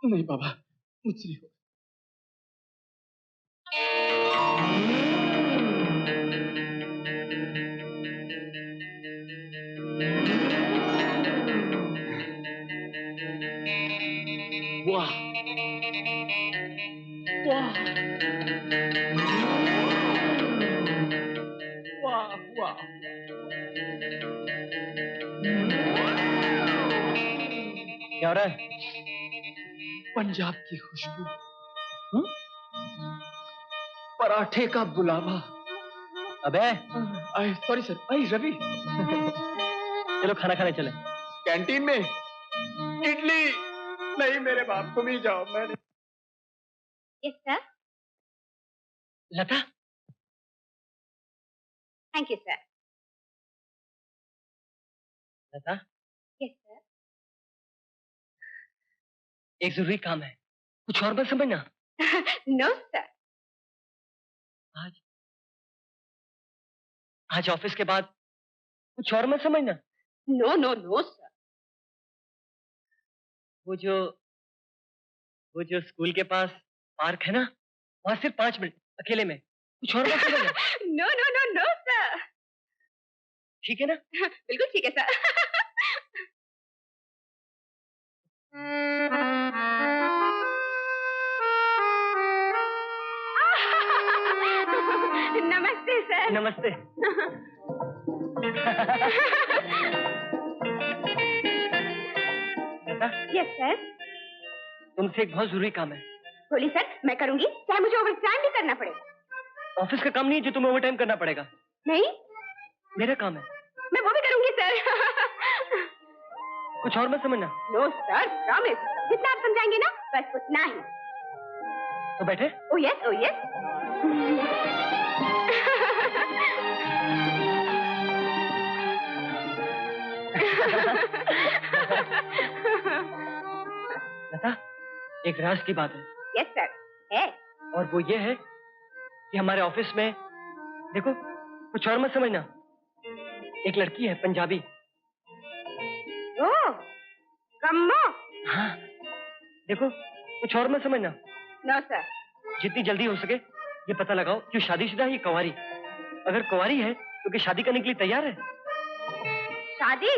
नहीं बाबा, मुझसे नहीं होगा। वाह वाह वाह वाह, क्या हो रहा है? पंजाब की खुशबू, पराठे का बुलावा। अबे सॉरी सर। रवि, चलो खाना खाने चले। कैंटीन में इडली नहीं मेरे बाप, तुम ही जाओ। मैं yes sir. Lata, thank you sir. Lata, yes sir. एक जरूरी काम है, कुछ और मत समझना। No sir. आज आज ऑफिस के बाद कुछ और मत समझना। No no no sir. वो जो स्कूल के पास पार्क है ना, वहां सिर्फ 5 मिनट अकेले में, कुछ और मत समझना। No no no no sir. ठीक है ना? बिल्कुल ठीक है सर। नमस्ते सर। नमस्ते। लता, यस सर। तुमसे एक बहुत जरूरी काम है। बोलिए सर, मैं करूंगी, चाहे मुझे ओवर टाइम भी करना पड़े। ऑफिस का काम नहीं है जो तुम्हें ओवर टाइम करना पड़ेगा, नहीं, मेरा काम है। मैं वो भी करूंगी सर। कुछ और मत समझना। No sir, promise. जितना आप समझाएंगे ना, बस उतना ही। तो बैठे। ओ यस, ओ यस। लता, एक राज की बात है। यस सर, है। और वो ये है कि हमारे ऑफिस में, देखो कुछ और मत समझना, एक लड़की है पंजाबी। ओह, कम्मो। हाँ, देखो कुछ और मत समझना। No sir. जितनी जल्दी हो सके ये पता लगाओ कि शादीशुदा है या कुंवारी। अगर कुंवारी है तो क्या शादी करने के लिए तैयार है? शादी?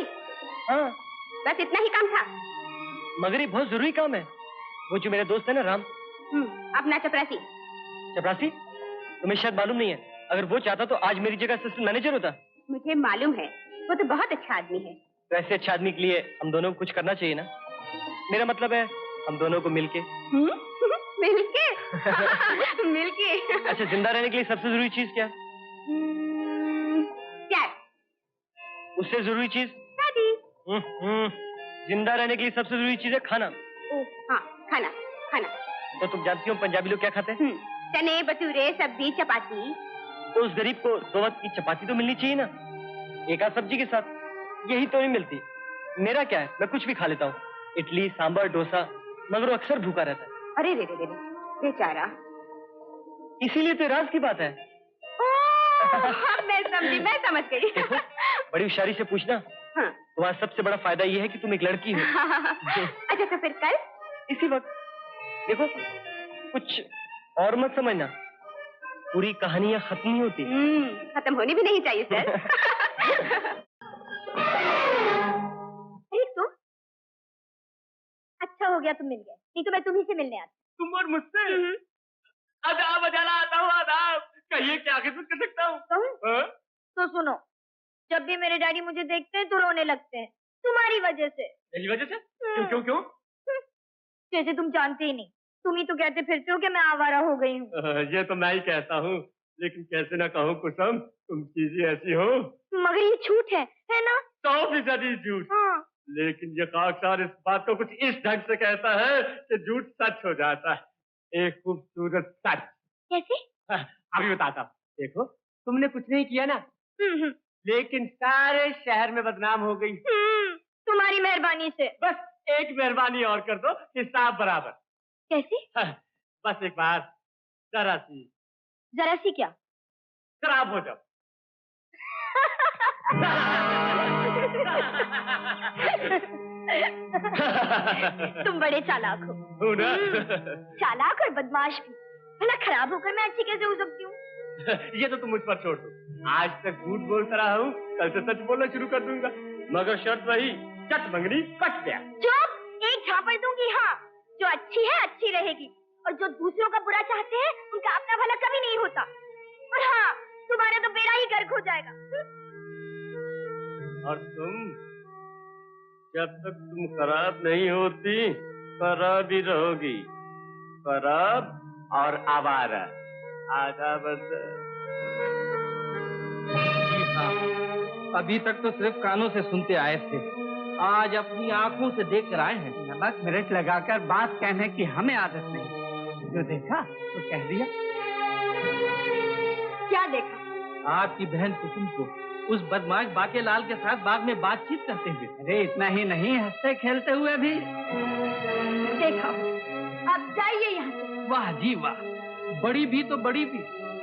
हाँ। बस इतना ही काम था। मगर ये बहुत जरूरी काम है। वो जो मेरे दोस्त है ना राम, अपना चपरासी। चपरासी, तुम्हें शायद मालूम नहीं है, अगर वो चाहता तो आज मेरी जगह असिस्टेंट मैनेजर होता। मुझे मालूम है, वो तो बहुत अच्छा आदमी है। तो ऐसे अच्छा आदमी के लिए हम दोनों को कुछ करना चाहिए ना। मेरा मतलब है हम दोनों को मिलके। मिलके? मिलके। अच्छा, जिंदा रहने के लिए सबसे जरूरी चीज क्या है? क्या? उससे जरूरी चीज? शादी। जिंदा रहने के लिए सबसे जरूरी चीज है खाना। ओ हाँ, खाना, खाना। तो तुम जानती हो पंजाबी लोग क्या खाते हैं? चने, भटूरे, सब्जी, चपाती। तो उस गरीब को 2 वक्त की चपाती तो मिलनी चाहिए ना, एक आध सब्जी के साथ। यही तो नहीं मिलती। मेरा क्या है, मैं कुछ भी खा लेता हूँ, इडली, सांभर, डोसा, मगर वो अक्सर भूखा रहता है। अरे रे रे रे, बेचारा। इसीलिए तो राज की बात है। मैं समझी, मैं समझ गई। देखो, बड़ी होशियारी से पूछना। हाँ। तुम्हारा सबसे बड़ा फायदा ये है कि तुम एक लड़की हो। अच्छा, तो फिर कल इसी वक्त। देखो, कुछ और मत समझना, पूरी कहानियां खत्म नहीं होती। खत्म होनी भी नहीं चाहिए सर। तुम अच्छा हो गया तुम मिल गए, नहीं तो मैं तुम्ही से मिलने आती। तुम और मुझसे? आदाब अजाला आता हूँ, आदाब। कहिए क्या खिदमत कर सकता हूँ? तो सुनो, जब भी मेरे डैडी मुझे देखते हैं तो रोने लगते हैं, तुम्हारी वजह से। मेरी वजह से? क्यों क्यों क्यों? जैसे तुम जानते ही नहीं, तुम ही तो कहते फिरते हो कि मैं आवारा हो गई हूँ। ये तो मैं ही कहता हूँ, लेकिन कैसे ना कहूँ कुसुम, तुम चीजें ऐसी हो। मगर ये झूठ है ना? 100% झूठ। हाँ। लेकिन ये खाकसार इस बात को कुछ इस ढंग से कहता है कि झूठ सच हो जाता है। एक खूबसूरत सच। कैसे? अभी बताता हूँ। देखो, तुमने कुछ नहीं किया ना, लेकिन सारे शहर में बदनाम हो गई। तुम्हारी मेहरबानी से। बस एक मेहरबानी और कर दो, हिसाब बराबर। कैसे? बस एक बार जरा सी क्या? खराब हो जाओ, तुम बड़े चालाक हो। हूँ ना? चालाक और बदमाश भी। भला खराब होकर मैं अच्छी कैसे हो सकती हूँ? ये तो तुम मुझ पर छोड़ दो। आज तक झूठ बोलता रहा हूँ, कल से सच बोलना शुरू कर दूंगा। मगर शर्त वही, चट मंगनी पट गया। चुप, एक झापड़ दूंगी। हाँ, जो अच्छी है अच्छी रहेगी, और जो दूसरों का बुरा चाहते हैं उनका अपना भला कभी नहीं होता। और हाँ, तुम्हारा तो बेड़ा ही गर्क हो जाएगा। और तुम, जब तक तुम खराब नहीं होती, खराब ही रहोगी। खराब और आवारा। आधा बस। हाँ, अभी तक तो सिर्फ कानों से सुनते आए थे, आज अपनी आंखों से देख कर आए हैं। नमक मिर्च लगाकर बात कहने की हमें आदत नहीं। जो देखा तो कह दिया। क्या देखा? आपकी बहन कुसुम को उस बदमाश बाकेलाल के साथ बाग में बातचीत करते हुए। अरे इतना ही नहीं, हंसते खेलते हुए भी देखा। अब जाइए यहाँ से। वाह जी वाह, बड़ी भी तो बड़ी भी,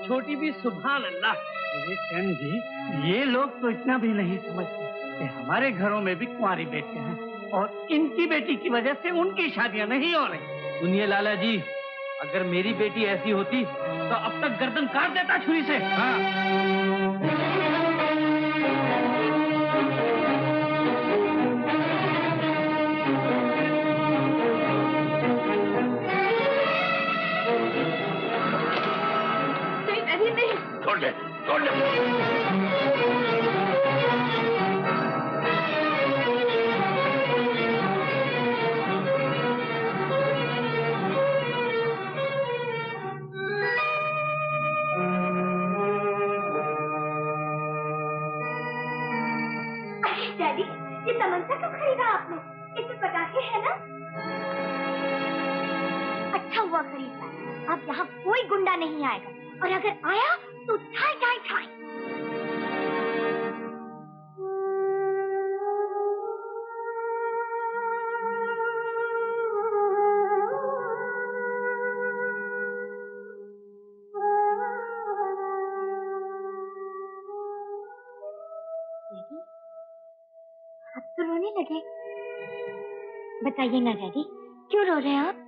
छोटी भी, सुभान अल्लाह। अरे चंद जी, ये लोग तो इतना भी नहीं समझते कि हमारे घरों में भी कुंवारी बेटियां हैं और इनकी बेटी की वजह से उनकी शादियां नहीं हो रही। सुनिए लाला जी, अगर मेरी बेटी ऐसी होती तो अब तक गर्दन काट देता छुरी से। हाँ। नहीं, छोड़ दे, छोड़ दे। डैडी, ये तमंचा कब खरीदा आपने? इसमें पटाखे हैं ना? अच्छा हुआ खरीदा। अब यहाँ कोई गुंडा नहीं आएगा, और अगर आया तो ठाई ठाई ठाई। डैडी, अब तो रोने लगे। बताइए ना डैडी, क्यों रो रहे हैं आप?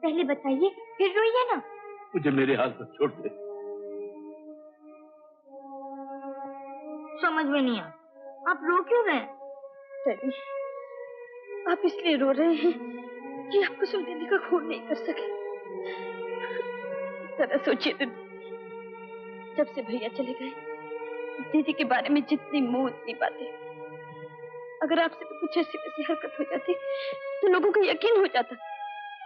पहले बताइए, फिर रोइए ना। मुझे मेरे हाथ पर छोड़ दे। समझ में नहीं आ, आप रो क्यों रहे हैं? डैडी, आप इसलिए रो रहे हैं कि आप कुसुम दीदी का खून नहीं कर सके। जरा सोचिए तो, जब से भैया चले गए, दीदी के बारे में जितनी मुंह उतनी बातें। अगर आपसे भी कुछ ऐसी वैसी हरकत हो जाती तो लोगों को यकीन हो जाता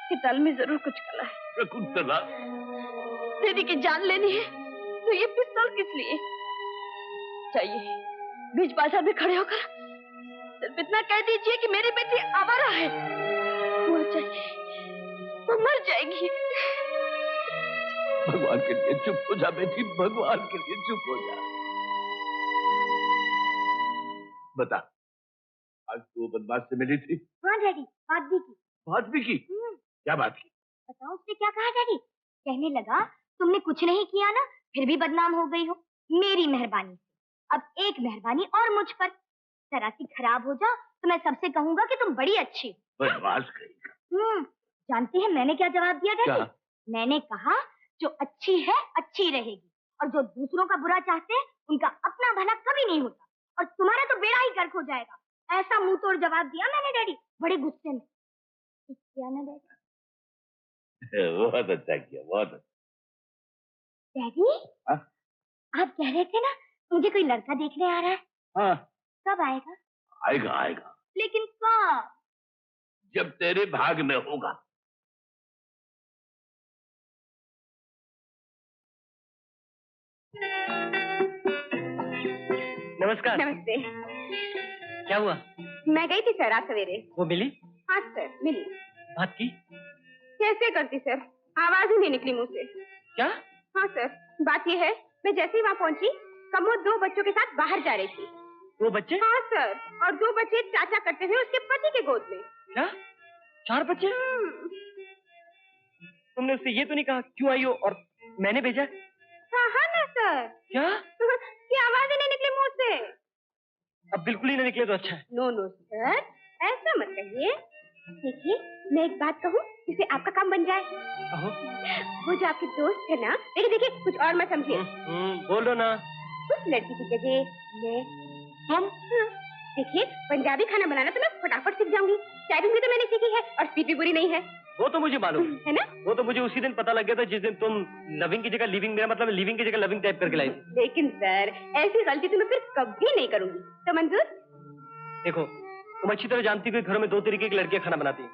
कि दाल में जरूर कुछ कला है। शकुंतला, दीदी की जान लेनी है तो ये पिस्तौल किस लिए? चाहिए बीच बाजार में खड़े होकर सिर्फ इतना कह दीजिए कि मेरी बेटी आवारा है। मर जाएगी, वो मर जाएगी। भगवान के लिए चुप हो जा बेटी, भगवान के लिए चुप हो जा। बता, आज तू बदमाश से मिली थी? हाँ डैडी, बात भी की। बात भी की? क्या बात की? बताओ उसने क्या कहा डैडी? कहने लगा तुमने कुछ नहीं किया ना, फिर भी बदनाम हो गई हो मेरी मेहरबानी से। अब एक मेहरबानी और मुझ पर, जरा सी खराब हो जा तो मैं सबसे कहूंगा कि तुम बड़ी अच्छी। बदमाश कहीं। जानती है मैंने क्या जवाब दिया डैडी? क्या? मैंने कहा जो अच्छी है अच्छी रहेगी, और जो दूसरों का बुरा चाहते हैं उनका अपना भला कभी नहीं होता, और तुम्हारा तो बेड़ा ही गर्क हो जाएगा। ऐसा मुंह तोड़ जवाब दिया मैंने डैडी, बड़े गुस्से में। किया ना डैडी? बहुत अच्छा किया, बहुत अच्छा। डैडी, आप कह रहे थे ना मुझे कोई लड़का देखने आ रहा है? हाँ। कब आएगा? आएगा आएगा। लेकिन कब? जब तेरे भाग में होगा। नमस्कार। नमस्ते। क्या हुआ? मैं गई थी सर आज सवेरे। वो मिली? हाँ सर, मिली। बात की? कैसे करती सर, आवाज ही नहीं निकली मुंह से। क्या? हाँ सर, बात यह है, मैं जैसे ही वहाँ पहुंची, कमोद 2 बच्चों के साथ बाहर जा रही थी। 2 बच्चे? हाँ सर, और 2 बच्चे चाचा करते हुए उसके पति के गोद में। क्या? 4 बच्चे? तुमने उससे ये तो नहीं कहा क्यों आई हो और मैंने भेजा? कहा ना सर। क्या? कि आवाज ही नहीं निकली मुंह बिल्कुल ही ना निकले तो अच्छा है। नो नो सर, ऐसा मत कहिए। देखिए, मैं एक बात कहूँ जिससे आपका काम बन जाए। कहो। वो जो आपके दोस्त है ना, देखिए कुछ और मत समझिए। बोलो ना। उस लड़की की जगह मैं। तुम? देखिए, पंजाबी खाना बनाना तो मैं फटाफट सीख जाऊंगी। टाइपिंग भी तो मैंने सीखी है और स्पीड भी बुरी नहीं है। वो तो मुझे मालूम है ना? वो तो मुझे उसी दिन पता लग गया था जिस दिन तुम लविंग की जगह लिविंग, मेरा मतलब लिविंग की जगह लविंग टाइप करके लाई थी। लेकिन सर, ऐसी गलती तो मैं फिर कभी नहीं करूंगी। तो मंजूर? देखो, तुम अच्छी तरह जानती हो कि घरों में दो तरीके की लड़कियां खाना बनाती हैं।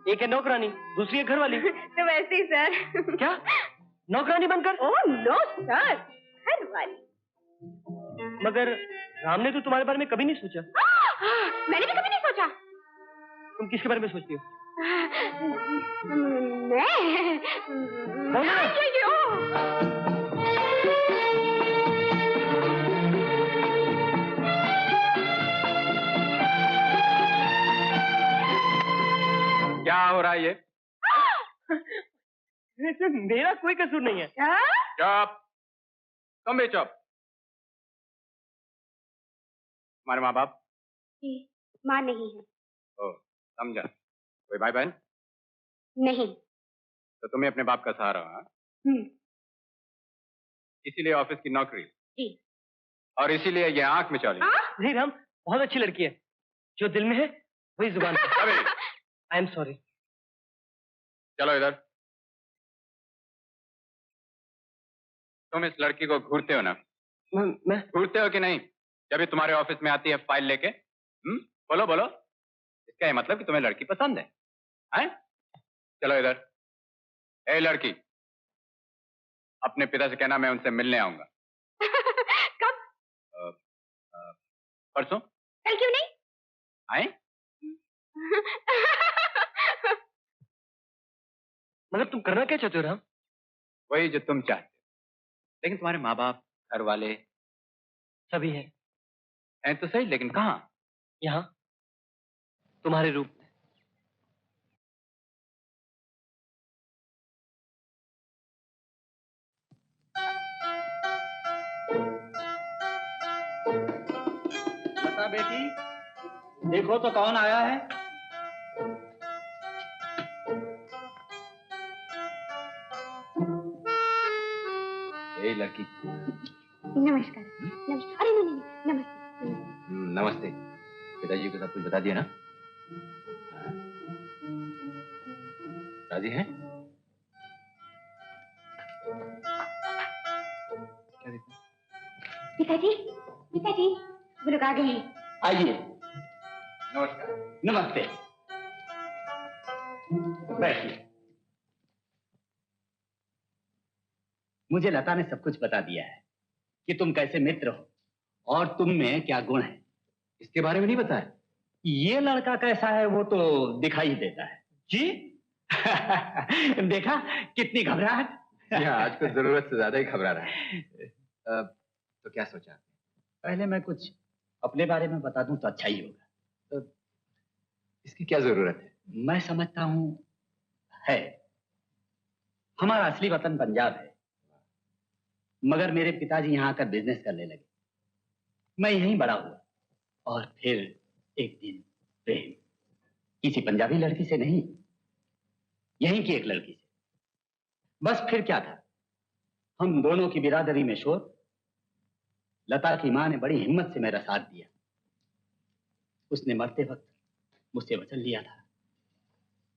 एक है नौकरानी, दूसरी है घरवाली। तो वैसे ही सर। क्या? नौकरानी बनकर? ओह नो सर, घरवाली। मगर राम ने तो तुम्हारे बारे में कभी नहीं सोचा। मैंने भी कभी नहीं सोचा। तुम किसके बारे में सोचती हो? मैं क्या हो रहा है ये? मेरा कोई कसूर नहीं है। चुप, तुम भी चुप। तुम्हारे माँ बाप? माँ नहीं है। ओ, समझा। कोई भाई बहन? नहीं। तो तुम्हें अपने बाप का सहारा है? इसीलिए ऑफिस की नौकरी? जी। और इसीलिए ये आंख में चौली? नहीं राम, बहुत अच्छी लड़की है। जो दिल में है वही जुबान पे। I am sorry. चलो इधर। तुम इस लड़की को घूरते हो ना? मैं घूरते हो कि नहीं? जब भी तुम्हारे ऑफिस में आती है फाइल लेके, बोलो बोलो। इसका ये मतलब कि तुम्हें लड़की पसंद है? हैं? चलो इधर। ए लड़की, अपने पिता से कहना मैं उनसे मिलने आऊंगा। कब? परसों। कल क्यों नहीं? आए? मतलब तुम करना क्या चाहते हो राम? वही जो तुम चाहते हो। लेकिन तुम्हारे माँ बाप, घर वाले सभी है। हैं तो सही, लेकिन कहाँ? यहाँ तुम्हारे रूप में। बता बेटी, देखो तो कौन आया है। ए लड़की। नमस्कार। नमस्कार। अरे नहीं, नमस्ते। नमस्ते। पिताजी को सब कुछ बता दिया ना? राजी हैं? क्या देखो? पिताजी, पिताजी, वो लोग आ गए हैं। आइए। नमस्कार। नमस्ते, बैठिए। मुझे लता ने सब कुछ बता दिया है कि तुम कैसे मित्र हो और तुम में क्या गुण है। इसके बारे में नहीं बताया? ये लड़का कैसा है वो तो दिखाई ही देता है। जी। देखा कितनी घबराहट। आज को जरूरत से ज्यादा ही घबरा रहा है। तो क्या सोचा? पहले मैं कुछ अपने बारे में बता दूं तो अच्छा ही होगा। तो इसकी क्या जरूरत है? मैं समझता हूं है। हमारा असली वतन पंजाब है, मगर मेरे पिताजी यहाँ आकर बिजनेस करने लगे। मैं यहीं बड़ा हुआ और फिर एक दिन प्रेम, किसी पंजाबी लड़की से नहीं, यहीं की एक लड़की से। बस फिर क्या था, हम दोनों की बिरादरी में शोर। लता की मां ने बड़ी हिम्मत से मेरा साथ दिया। उसने मरते वक्त मुझसे वचन लिया था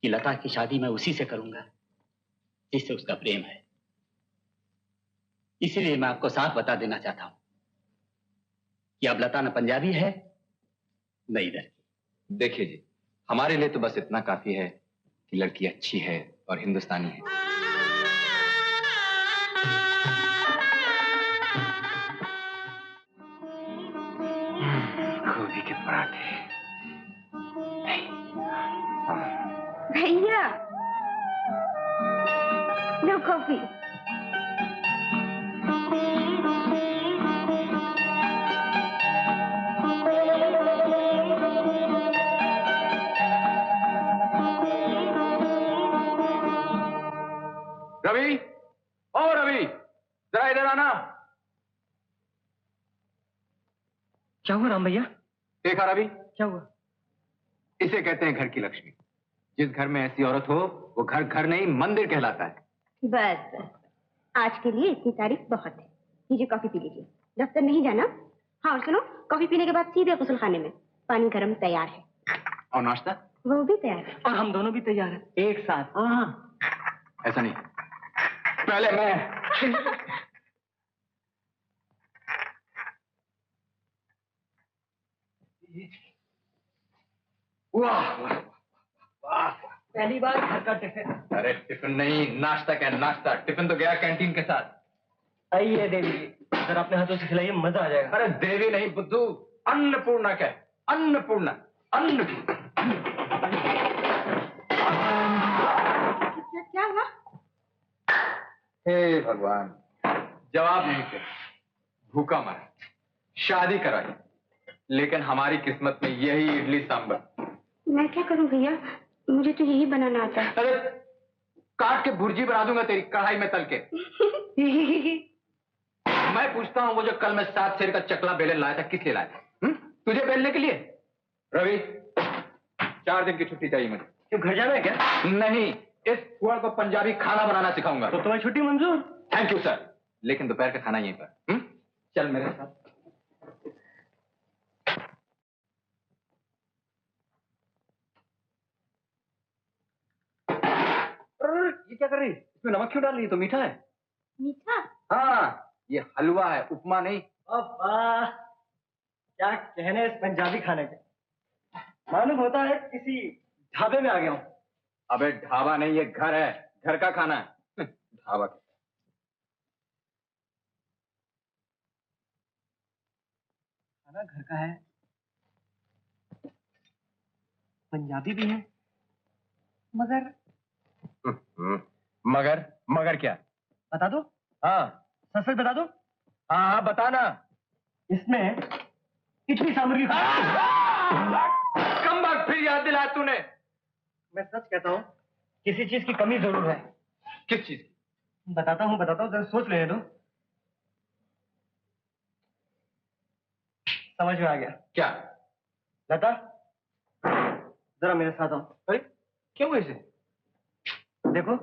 कि लता की शादी मैं उसी से करूंगा जिससे उसका प्रेम है। इसीलिए मैं आपको साफ बता देना चाहता हूं कि अब लता न पंजाबी है न इधर की। देखिए जी, हमारे लिए तो बस इतना काफी है कि लड़की अच्छी है और हिंदुस्तानी है। गोभी के पराठे। भैया, लो कॉफी। रवि, ओ रवि, जरा इधर आना। क्या हुआ राम भैया? देखा रवि, क्या हुआ? इसे कहते हैं घर की लक्ष्मी। जिस घर में ऐसी औरत हो वो घर घर नहीं मंदिर कहलाता है। बस बस, आज के लिए इतनी तारीफ बहुत है। लीजिए कॉफी पी लीजिए। दफ्तर नहीं जाना? हाँ, और सुनो, कॉफी पीने के बाद सीधे गुस्ल खाने में। पानी गर्म तैयार है। और नाश्ता? वो भी तैयार है। और हम दोनों भी तैयार हैं, एक साथ। हाँ, ऐसा नहीं, पहले मैं। वाह वाह वाह, पहली बार घर का टिफिन। अरे टिफिन नहीं, नाश्ता क्या नाश्ता, टिफिन तो गया कैंटीन के साथ। आइए देवी जी, अगर अपने हाथों से खिलाइए मजा आ जाएगा। अरे देवी नहीं बुद्धू, अन्नपूर्णा क्या है? अन्नपूर्णा, अन्नपूर्णा। क्या हुआ? हे भगवान, जवाब नहीं थे, भूखा मरा, शादी कराई, लेकिन हमारी किस्मत में यही इडली सांभर। मैं क्या करूं भैया, मुझे तो यही बनाना आता है। अरे काट के भुर्जी बना दूंगा तेरी कढ़ाई में तल के। मैं पूछता हूँ, वो जो कल मैं 7 सेर का चकला बेलन लाया था, किस लिए लाया था? तुझे बेलने के लिए? रवि, 4 दिन की छुट्टी चाहिए मुझे। क्यों, घर जाना है क्या? नहीं, इस कुआं को पंजाबी खाना बनाना सिखाऊंगा। तो तुम्हें छुट्टी मंजूर? थैंक यू सर, लेकिन दोपहर का खाना यहीं पर। चल मेरे साथ। ये क्या कर रही है? इसमें नमक क्यों डाल रही है? तो मीठा है। मीठा? हाँ, ये हलवा है, उपमा नहीं। अब्बा, क्या कहने इस पंजाबी खाने के। मालूम होता है किसी ढाबे में आ गया हूँ। अबे ढाबा नहीं, ये घर है, घर का खाना है। ढाबा खाना घर का है, पंजाबी भी है, मगर मगर मगर क्या? बता दो। हाँ सच सच बता दो। हाँ हाँ, बताना। इसमें इतनी सामग्री। कम बात फिर याद दिलाया तूने। मैं सच कहता हूँ, किसी चीज की कमी जरूर है। किस चीज की? बताता हूँ जरा सोच लेने दो। समझ में आ गया। क्या? लता, जरा मेरे साथ आओ। अरे क्या हुआ इसे? देखो,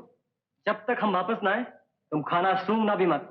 जब तक हम वापस ना आए तुम खाना सूंघना भी मत।